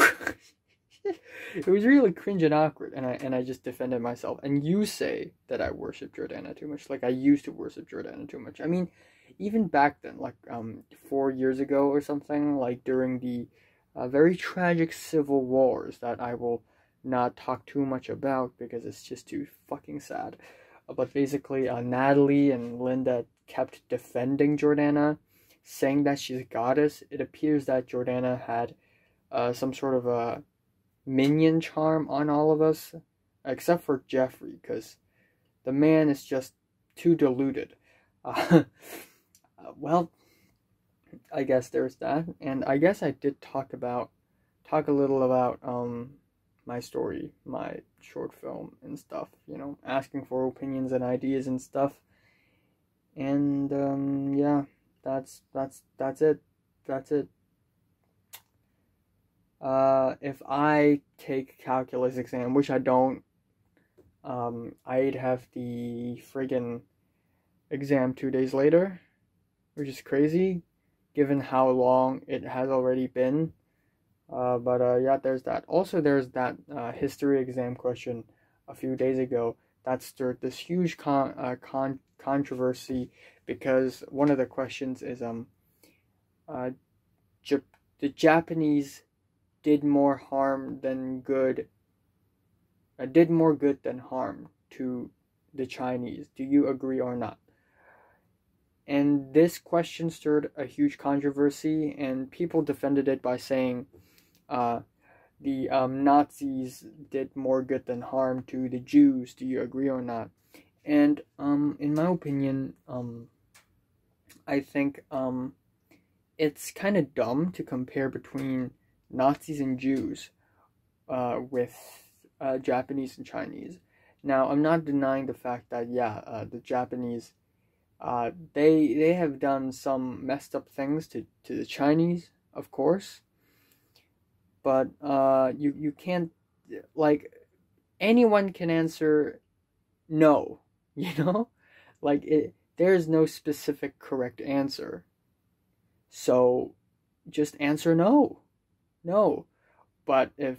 it was really cringe and awkward, and I just defended myself. And you say that I worship Jordana too much. Like, I used to worship Jordana too much. I mean, even back then, like 4 years ago or something, like during the very tragic civil wars that I will not talk too much about because it's just too fucking sad. But basically, Natalie and Linda kept defending Jordana, saying that she's a goddess. It appears that Jordana had some sort of a minion charm on all of us, except for Jeffrey, because the man is just too deluded. Well, I guess there's that, and I guess I did talk a little about my story, my short film and stuff, you know, asking for opinions and ideas and stuff. And yeah, that's it. if I take calculus exam, which I don't, I'd have the friggin' exam 2 days later, which is crazy, given how long it has already been. But yeah, there's that. Also, there's that history exam question a few days ago that stirred this huge controversy, because one of the questions is the Japanese did more good than harm to the Chinese. Do you agree or not? And this question stirred a huge controversy, and people defended it by saying the Nazis did more good than harm to the Jews. Do you agree or not? And in my opinion, I think it's kind of dumb to compare between Nazis and Jews with Japanese and Chinese. Now, I'm not denying the fact that the Japanese they have done some messed up things to the Chinese, of course. But you can't, like, anyone can answer no, you know? Like, there's no specific correct answer. So just answer no. No. But if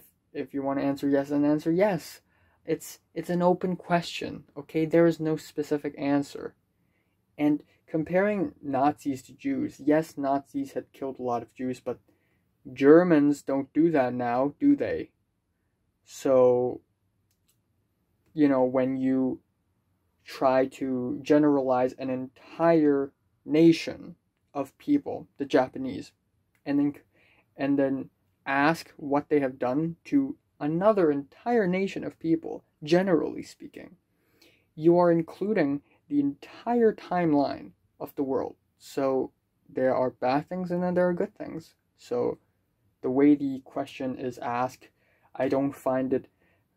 you want to answer yes, then answer yes. It's an open question, okay? There is no specific answer. And comparing Nazis to Jews, yes, Nazis had killed a lot of Jews, but Germans don't do that now, do they? So, when you try to generalize an entire nation of people, the Japanese, and then ask what they have done to another entire nation of people, generally speaking, you are including the entire timeline of the world. So there are bad things and then there are good things. So the way the question is asked, I don't find it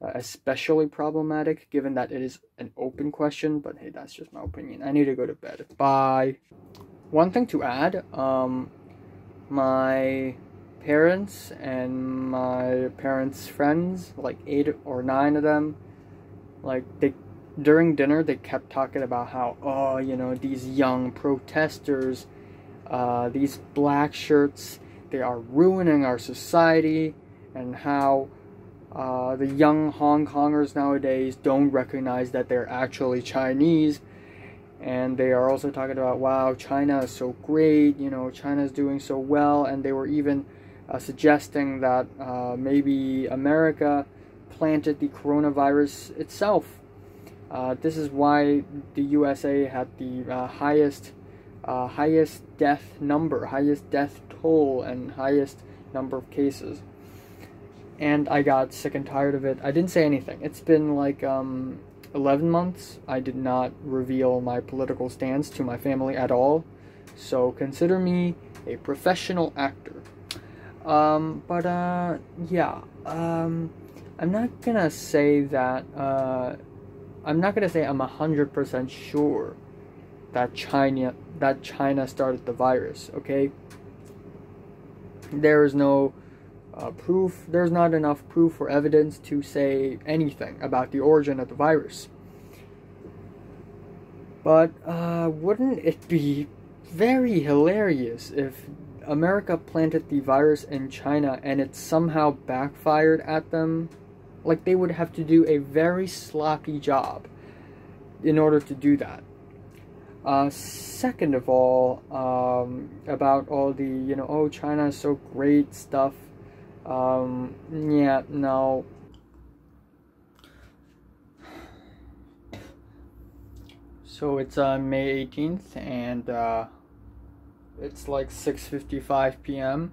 especially problematic, given that it is an open question. But hey, that's just my opinion. I need to go to bed. Bye. One thing to add, my parents and my parents' friends, like 8 or 9 of them, like during dinner they kept talking about how, these young protesters, these black shirts, they are ruining our society, and how the young Hong Kongers nowadays don't recognize that they're actually Chinese. And they are also talking about, wow, China is so great, China is doing so well. And they were even suggesting that maybe America planted the coronavirus itself. This is why the USA had the highest death number, highest death toll, and highest number of cases. And I got sick and tired of it. I didn't say anything. It's been like 11 months. I did not reveal my political stance to my family at all. So consider me a professional actor. I'm not gonna say that, I'm not gonna say I'm 100% sure that China started the virus, okay? There is no proof, there's not enough proof or evidence to say anything about the origin of the virus. But wouldn't it be very hilarious if America planted the virus in China and it somehow backfired at them? Like, they would have to do a very sloppy job in order to do that. Second of all, about all the, China is so great stuff. No. So it's May 18th, and it's like 6:55 p.m.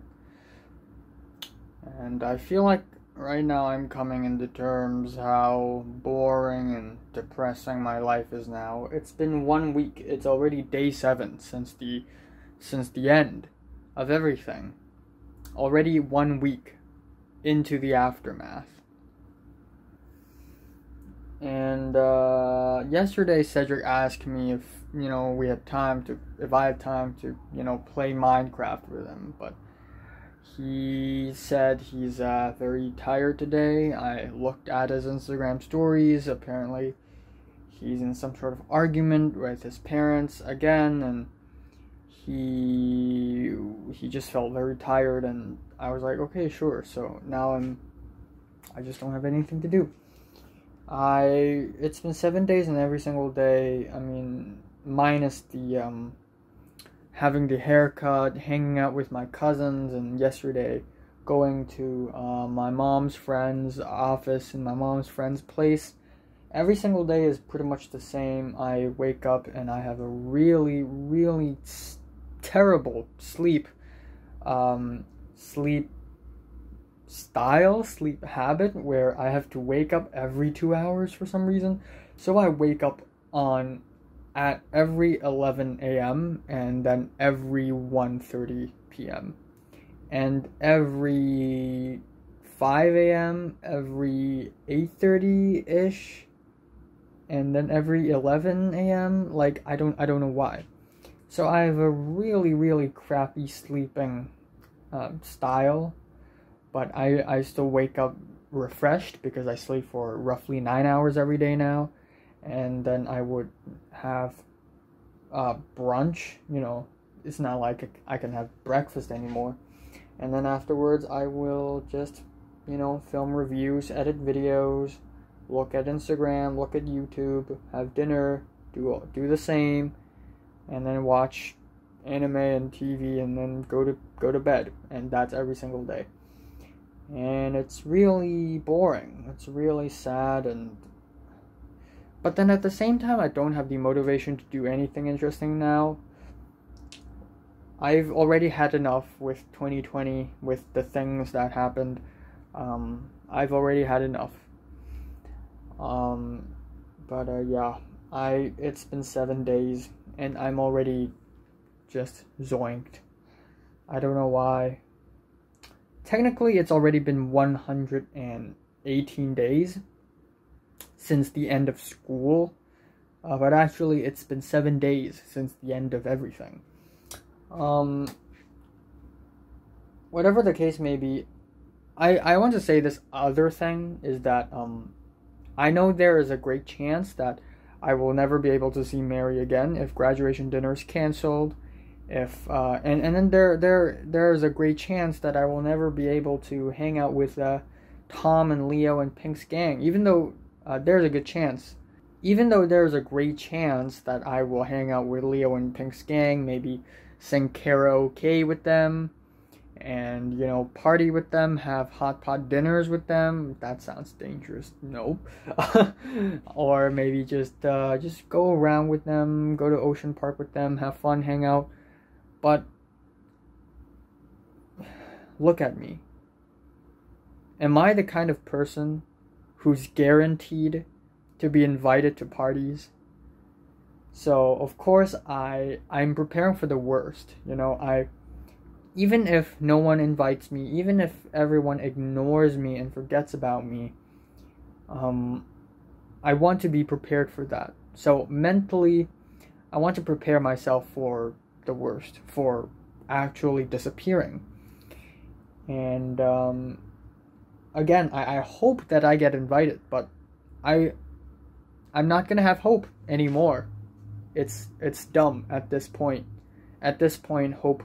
And I feel like right now I'm coming into terms how boring and depressing my life is now. It's been 1 week. It's already day 7 since the end of everything. Already 1 week into the aftermath. And yesterday Cedric asked me if I had time to play Minecraft with him, but He said he's very tired today. I looked at his Instagram stories. Apparently, he's in some sort of argument with his parents again, and he just felt very tired. And I was like, okay, sure. So now I just don't have anything to do. It's been 7 days, and every single day, I mean, minus the having the haircut, hanging out with my cousins, and yesterday going to my mom's friend's office and my mom's friend's place. Every single day is pretty much the same. I wake up and I have a really, really terrible sleep habit where I have to wake up every 2 hours for some reason. So I wake up at every 11 a.m. and then every 1:30 p.m. and every 5 a.m., every 8:30-ish, and then every 11 a.m. Like, I don't know why. So I have a really, really crappy sleeping style, but I still wake up refreshed because I sleep for roughly 9 hours every day now. And then I would have brunch. You know, it's not like I can have breakfast anymore. And then afterwards I will just, you know, film reviews, edit videos, look at Instagram, look at YouTube, have dinner, do the same, and then watch anime and TV, and then go to bed. And that's every single day. And it's really boring. It's really sad. But then at the same time, I don't have the motivation to do anything interesting now. I've already had enough with 2020, with the things that happened. I've already had enough. Yeah, it's been 7 days, and I'm already just zoinked. I don't know why. Technically, it's already been 118 days since the end of school, but actually it's been 7 days since the end of everything. Whatever the case may be, I want to say this other thing is that I know there is a great chance that I will never be able to see Mary again if graduation dinner is canceled. If and then there is a great chance that I will never be able to hang out with Tom and Leo and Pink's gang, even though there's a good chance. Even though there's a great chance that I will hang out with Leo and Pink's gang, maybe sing karaoke with them, and, you know, party with them, have hot pot dinners with them. That sounds dangerous. Nope. Or maybe just go around with them, go to Ocean Park with them, have fun, hang out. But look at me. Am I the kind of person who's guaranteed to be invited to parties? So of course I'm preparing for the worst. You know, even if no one invites me, even if everyone ignores me and forgets about me, I want to be prepared for that. So mentally, I want to prepare myself for the worst, for actually disappearing. And again, I hope that I get invited, but I'm not gonna have hope anymore. It's dumb at this point. At this point, hope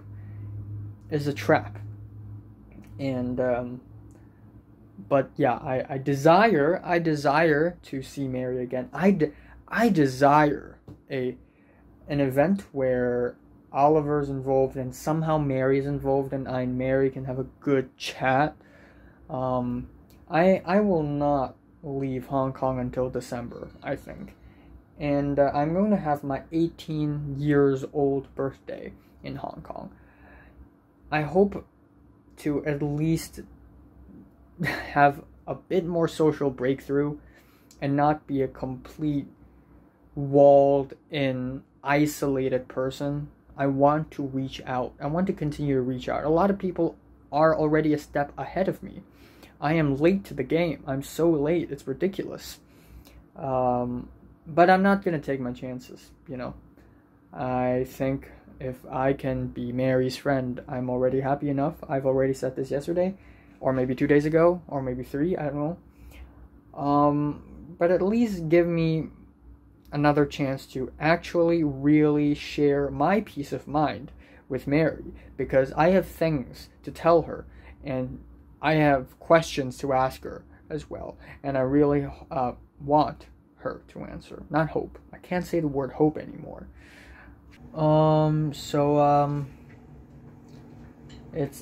is a trap. And but yeah, I desire to see Mary again. I desire an event where Oliver's involved and somehow Mary's involved, and I and Mary can have a good chat. I will not leave Hong Kong until December, I think. And I'm going to have my 18 years old birthday in Hong Kong. I hope to at least have a bit more social breakthrough and not be a complete walled in, isolated person. I want to reach out. I want to continue to reach out. A lot of people are already a step ahead of me. I am late to the game. I'm so late. It's ridiculous. But I'm not going to take my chances, you know. I think if I can be Mary's friend, I'm already happy enough. I've already said this yesterday, or maybe 2 days ago, or maybe 3, I don't know. But at least give me another chance to actually really share my peace of mind with Mary, because I have things to tell her, and I have questions to ask her as well, and I really want her to answer. Not hope. I can't say the word hope anymore. It's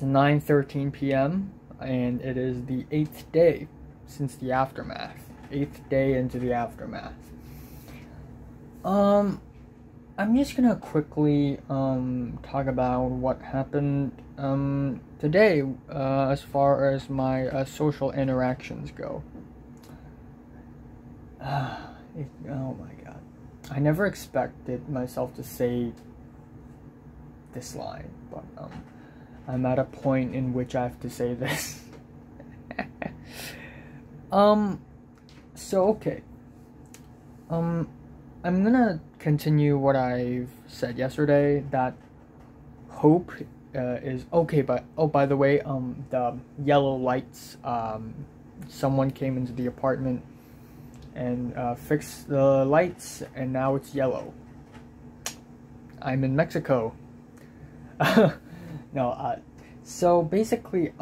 9:13 p.m. and it is the 8th day since the aftermath. 8th day into the aftermath. I'm just gonna quickly talk about what happened today as far as my social interactions go. Oh my god. I never expected myself to say this line, but I'm at a point in which I have to say this. Okay. I'm gonna continue what I've said yesterday, that hope is okay, but oh, by the way, the yellow lights, someone came into the apartment and fixed the lights, and now it's yellow. I'm in Mexico. No, so basically,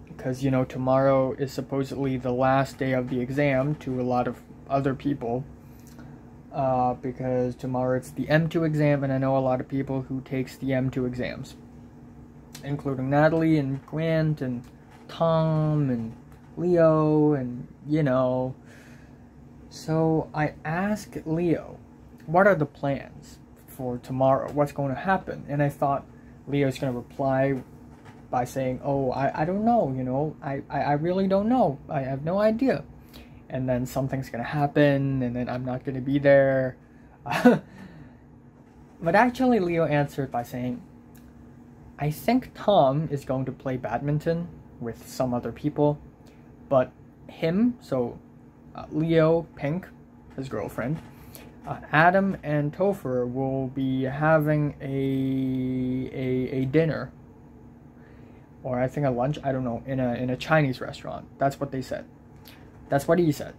because, you know, tomorrow is supposedly the last day of the exam to a lot of other people, because tomorrow it's the M2 exam, and I know a lot of people who takes the M2 exams, including Natalie and Grant and Tom and Leo, and, you know. So I asked Leo, what are the plans for tomorrow? What's going to happen? And I thought Leo's going to reply by saying, oh, I don't know, you know, I really don't know. I have no idea. And then something's going to happen, and then I'm not going to be there. But actually, Leo answered by saying, I think Tom is going to play badminton with some other people, but him, so Leo, Pink, his girlfriend, Adam and Topher will be having a dinner, or I think a lunch, I don't know, in a Chinese restaurant. That's what they said. That's what he said.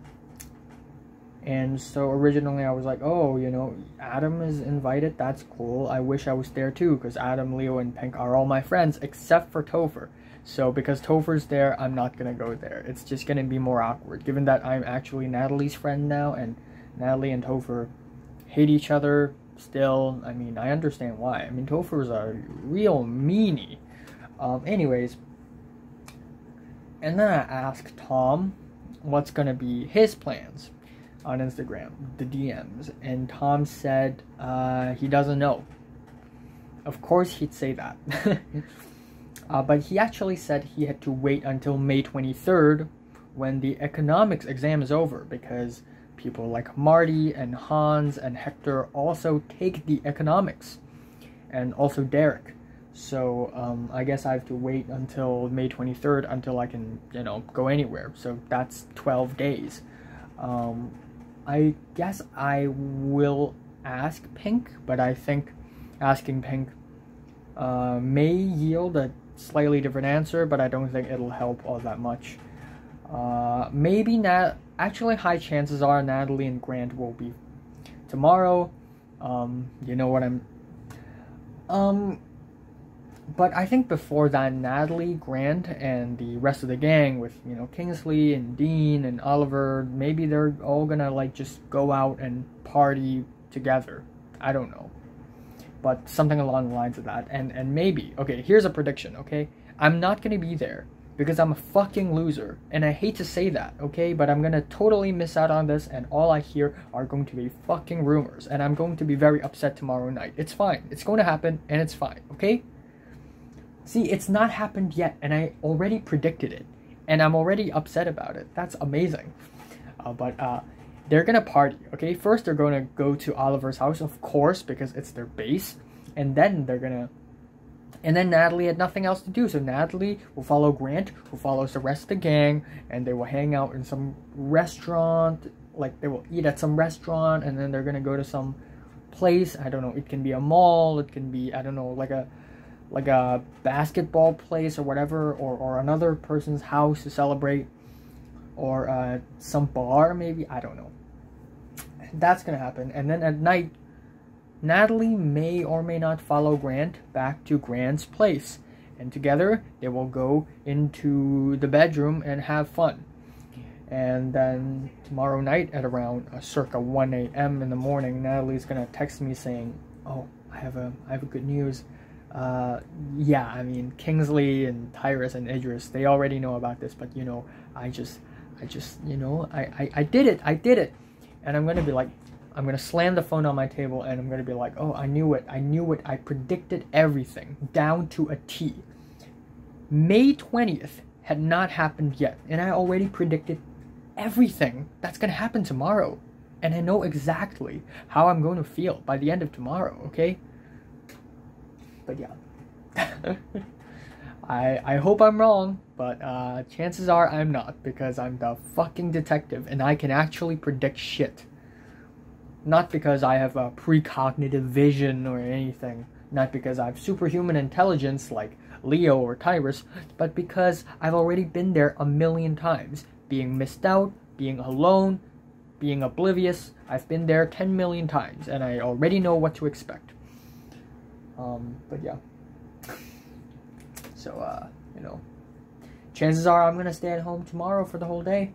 And so originally I was like, oh, you know, Adam is invited, that's cool. I wish I was there too, because Adam, Leo, and Pink are all my friends, except for Topher. So because Topher's there, I'm not gonna go there. It's just gonna be more awkward, given that I'm actually Natalie's friend now, and Natalie and Topher hate each other still. I mean, I understand why. I mean, Topher's a real meanie. Anyways, and then I asked Tom what's gonna be his plans on Instagram, the DMs, and Tom said he doesn't know. Of course he'd say that. But he actually said he had to wait until May 23rd when the economics exam is over, because people like Marty and Hans and Hector also take the economics, and also Derek. So I guess I have to wait until May 23rd until I can, you know, go anywhere. So that's 12 days. I guess I will ask Pink, but I think asking Pink may yield a slightly different answer, but I don't think it'll help all that much. Maybe actually high chances are Natalie and Grant will be tomorrow. You know what but I think before that, Natalie, Grant, and the rest of the gang with, you know, Kingsley and Dean and Oliver, maybe they're all gonna like just go out and party together. I don't know. But something along the lines of that. And maybe, okay, here's a prediction, okay? I'm not gonna be there because I'm a fucking loser. And I hate to say that, okay? But I'm gonna totally miss out on this, and all I hear are going to be fucking rumors. And I'm going to be very upset tomorrow night. It's fine. It's going to happen, and it's fine, okay? See, it's not happened yet, and I already predicted it. And I'm already upset about it. That's amazing. But they're gonna party, okay? First, they're gonna go to Oliver's house, of course, because it's their base. And then and then Natalie had nothing else to do, so Natalie will follow Grant, who follows the rest of the gang, and they will hang out in some restaurant, like they will eat at some restaurant, and then they're gonna go to some place. I don't know, it can be a mall, it can be, I don't know, like a basketball place or whatever, or another person's house to celebrate, or some bar maybe, I don't know. That's gonna happen. And then at night, Natalie may or may not follow Grant back to Grant's place, and together they will go into the bedroom and have fun. And then tomorrow night at around circa 1 a.m. in the morning, Natalie's gonna text me saying, "Oh, I have a good news. Yeah, I mean, Kingsley and Tyrus and Idris, they already know about this, but you know, I just, you know, I did it." And I'm gonna be like, I'm gonna slam the phone on my table, and I'm gonna be like, "Oh, I knew it. I predicted everything down to a T. May 20th had not happened yet, and I already predicted everything that's gonna happen tomorrow, and I know exactly how I'm going to feel by the end of tomorrow, okay?" But yeah, I hope I'm wrong, but chances are I'm not, because I'm the fucking detective and I can actually predict shit. Not because I have a precognitive vision or anything, not because I have superhuman intelligence like Leo or Tyrus, but because I've already been there a million times. Being missed out, being alone, being oblivious. I've been there 10 million times, and I already know what to expect. But yeah. So, you know, chances are I'm gonna stay at home tomorrow for the whole day.